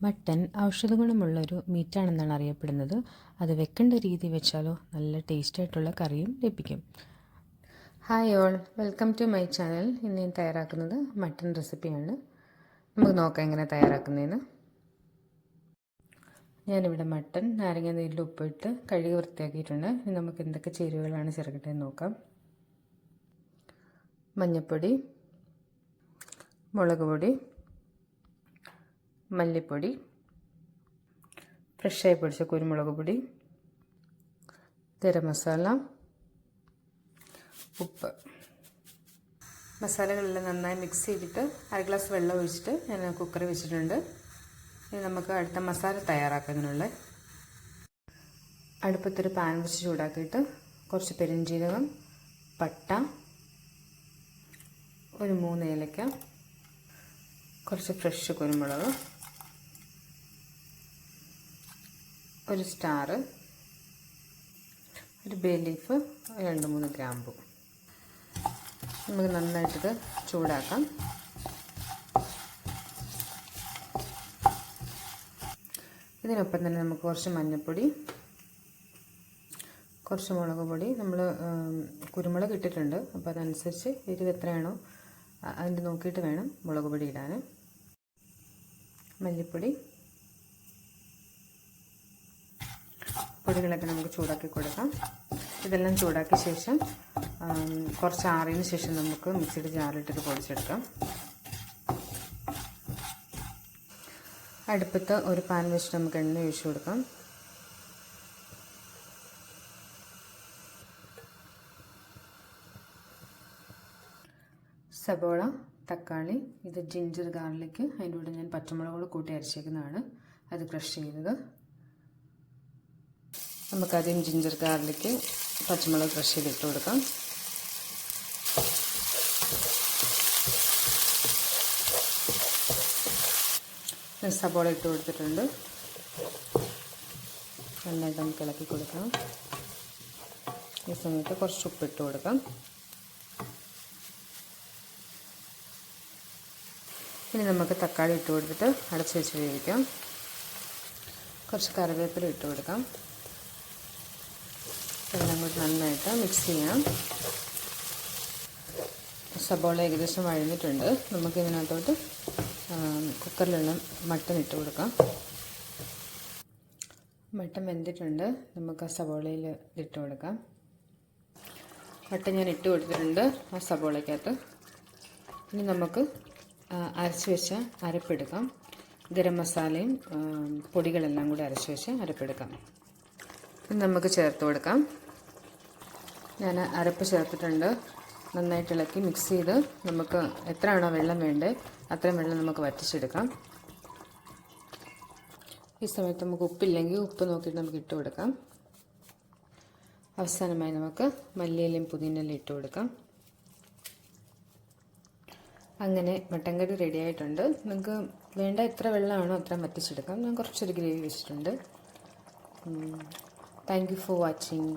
Mutton ഔഷധ ഗുണമുള്ളൊരു മീറ്റാണെന്നാണ് അറിയപ്പെടുന്നത്. അത് വെക്കേണ്ട രീതി വെച്ചാലോ നല്ല ടേസ്റ്റായിട്ടുള്ള കറിയും ലഭിക്കും. Hi all, welcome to my channel. ഇന്ന് ഞാൻ തയ്യാറാക്കുന്നത് മട്ടൻ റെസിപ്പിയാണ്. നമുക്ക് നോക്കാം എങ്ങനെ തയ്യാറാക്കുന്നതെന്ന്. ഞാനിവിടെ മട്ടൻ നാരങ്ങ നീരിൽ ഉപ്പിട്ട് കഴുകി വൃത്തിയാക്കിയിട്ടുണ്ട്. ഇനി നമുക്ക് എന്തൊക്കെ ചേരുവകളാണ് ചേർക്കട്ടെന്ന് നോക്കാം. മഞ്ഞൾപ്പൊടി, മുളക് പൊടി, മല്ലിപ്പൊടി, ഫ്രഷായി പൊടിച്ച കുരുമുളക് പൊടി, ഗരം മസാല, ഉപ്പ്. മസാലകളെല്ലാം നന്നായി മിക്സ് ചെയ്തിട്ട് 1/2 ഗ്ലാസ് വെള്ളം ഒഴിച്ചിട്ട് ഞാൻ കുക്കറിൽ വെച്ചിട്ടുണ്ട്. ഇനി നമുക്ക് അടുത്ത മസാല തയ്യാറാക്കുന്നതിനുള്ള അടുപ്പത്തൊരു പാൻ വെച്ച് ചൂടാക്കിയിട്ട് കുറച്ച് പെരുംജീരകം, പട്ട, ഒരു 3 ഏലക്ക, കുറച്ച് ഫ്രഷ് കുരുമുളക്, ഒരു സ്റ്റാർ, ഒരു ബേ ലീഫ്, 2-3 ഗ്രാമ്പു. നമുക്ക് നന്നായിട്ടിത് ചൂടാക്കാം. ഇതിനൊപ്പം തന്നെ നമുക്ക് കുറച്ച് മഞ്ഞൾപ്പൊടി, കുറച്ച് മുളക് പൊടി. നമ്മൾ കുരുമുളക് ഇട്ടിട്ടുണ്ട്, അപ്പോൾ അതനുസരിച്ച് എരിവ് എത്രയാണോ അതിൻ്റെ നോക്കിയിട്ട് വേണം മുളക് പൊടി ഇടാൻ. മല്ലിപ്പൊടി, പൊടികളൊക്കെ നമുക്ക് ചൂടാക്കി കൊടുക്കാം. ഇതെല്ലാം ചൂടാക്കിയ ശേഷം കുറച്ച് ആറിയതിന് ശേഷം നമുക്ക് മിക്സിയുടെ ജാറിലിട്ടിട്ട് പൊടിച്ചെടുക്കാം. അടുപ്പത്ത് ഒരു പാൻ വെച്ചിട്ട് നമുക്ക് എണ്ണ ഒഴിച്ചു കൊടുക്കാം. സബോള, തക്കാളി, ഇത് ജിഞ്ചർ ഗാർലിക്, അതിൻ്റെ കൂടെ ഞാൻ പച്ചമുളക് കൂട്ടി അരച്ചേക്കുന്നതാണ്, അത് ക്രഷ് ചെയ്തത്. നമുക്കാദ്യം ജിഞ്ചർ ഗാർലിക്, പച്ചമുളക് ക്രഷ് ചെയ്തിട്ട് കൊടുക്കാം. സബോള ഇട്ട് കൊടുത്തിട്ടുണ്ട്. നന്നായിട്ട് നമുക്ക് ഇളക്കി കൊടുക്കാം. ഈ സമയത്ത് കുറച്ച് ഉപ്പിട്ട് കൊടുക്കാം. ഇനി നമുക്ക് തക്കാളി ഇട്ട് കൊടുത്തിട്ട് അടച്ച് വെച്ച് വേവിക്കാം. കുറച്ച് കറിവേപ്പില ഇട്ട് കൊടുക്കാം. എല്ലാം കൂടി നന്നായിട്ട് മിക്സ് ചെയ്യാം. സബോള ഏകദേശം വഴഞ്ഞിട്ടുണ്ട്. നമുക്കിതിനകത്തോട്ട് കുക്കറിലുള്ള മട്ടൻ ഇട്ട് കൊടുക്കാം. മട്ടൻ വെന്തിട്ടുണ്ട്. നമുക്ക് ആ സബോളയിൽ ഇട്ട് കൊടുക്കാം. മട്ടൻ ഞാൻ ഇട്ട് കൊടുത്തിട്ടുണ്ട് ആ സബോളയ്ക്കകത്ത്. ഇനി നമുക്ക് അരച്ച് വെച്ച അരപ്പെടുക്കാം. ഗരം മസാലയും പൊടികളെല്ലാം കൂടി അരച്ച് വെച്ച് അരപ്പെടുക്കാം. ഇനി നമുക്ക് ചേർത്ത് കൊടുക്കാം. ഞാൻ അരപ്പ് ചേർത്തിട്ടുണ്ട്. നന്നായിട്ട് ഇളക്കി മിക്സ് ചെയ്ത് നമുക്ക് എത്രയാണോ വെള്ളം വേണ്ടത് അത്രയും വെള്ളം നമുക്ക് വറ്റിച്ചെടുക്കാം. ഈ സമയത്ത് നമുക്ക് ഉപ്പില്ലെങ്കിൽ ഉപ്പ് നോക്കിയിട്ട് നമുക്ക് ഇട്ട് കൊടുക്കാം. അവസാനമായി നമുക്ക് മല്ലിയിലയും പുതിനയിലയും ഇട്ട് കൊടുക്കാം. അങ്ങനെ മട്ടൻ കറി റെഡി ആയിട്ടുണ്ട്. നിങ്ങൾക്ക് വേണ്ട എത്ര വെള്ളമാണോ അത്രയും വറ്റിച്ചെടുക്കാം. ഞാൻ കുറച്ചൊരു ഗ്രേവി വെച്ചിട്ടുണ്ട്. Thank you for watching.